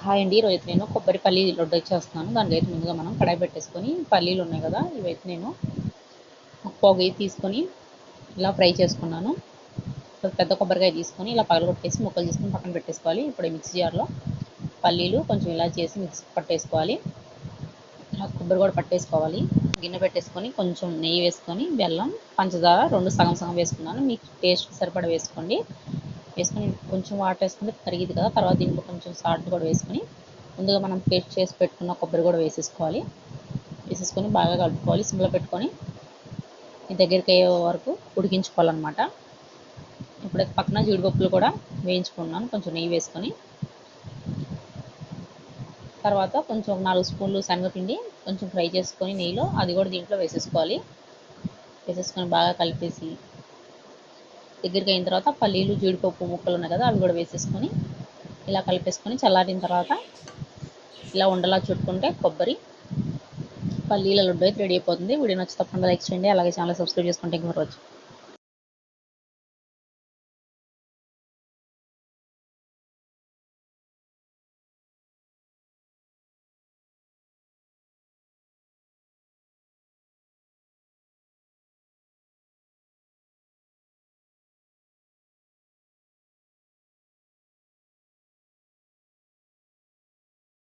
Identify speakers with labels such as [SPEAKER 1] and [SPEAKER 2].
[SPEAKER 1] Hi అండి. ఈరోజైతే నేను కొబ్బరి పల్లి లడ్డు చేస్తున్నాను. దానికైతే ముందుగా మనం కడాయి పెట్టేసుకొని పల్లీలు ఉన్నాయి కదా, ఇవైతే నేను ఒక పోగు తీసుకొని ఇలా ఫ్రై చేసుకున్నాను. పెద్ద కొబ్బరికాయ తీసుకొని ఇలా పగలగొట్టేసి ముక్కలు తీసుకొని పక్కన పెట్టేసుకోవాలి. ఇప్పుడు మిక్సీ జార్లో పల్లీలు కొంచెం ఇలా చేసి మిక్సీ పట్టేసుకోవాలి. కొబ్బరి కూడా పట్టేసుకోవాలి. గిన్నె పెట్టేసుకొని కొంచెం నెయ్యి వేసుకొని బెల్లం పంచదార రెండు సగం సగం వేసుకున్నాను. మీకు టేస్ట్ సరిపడ వేసుకోండి. వేసుకొని కొంచెం వాటర్ వేసుకుంటే తరిగిద్ది కదా. తర్వాత దీంట్లో కొంచెం సాల్ట్ కూడా వేసుకొని ముందుగా మనం పేస్ట్ చేసి పెట్టుకున్న కొబ్బరి కూడా వేసేసుకొని బాగా కలుపుకోవాలి. సిమ్లో పెట్టుకొని దగ్గరికి అయ్యే వరకు ఉడికించుకోవాలన్నమాట. ఇప్పుడైతే పక్కన జీడిపప్పులు కూడా వేయించుకున్నాను కొంచెం నెయ్యి వేసుకొని. తర్వాత కొంచెం 4 స్పూన్లు శనగపిండి కొంచెం ఫ్రై చేసుకొని నెయ్యిలో అది కూడా దీంట్లో వేసేసుకొని బాగా కలిపేసి దగ్గరికి అయిన తర్వాత పల్లీలు జీడిపప్పు ముక్కలు ఉన్నాయి కదా, అవి కూడా వేసేసుకొని ఇలా కలిపేసుకొని చల్లారిన తర్వాత ఇలా ఉండలా చుట్టుకుంటే కొబ్బరి పల్లీల లడ్డు అయితే రెడీ అయిపోతుంది. వీడియో నచ్చి తప్పకుండా లైక్ చేయండి. అలాగే ఛానల్ సబ్స్క్రైబ్ చేసుకుంటే ఇంకొకరోజు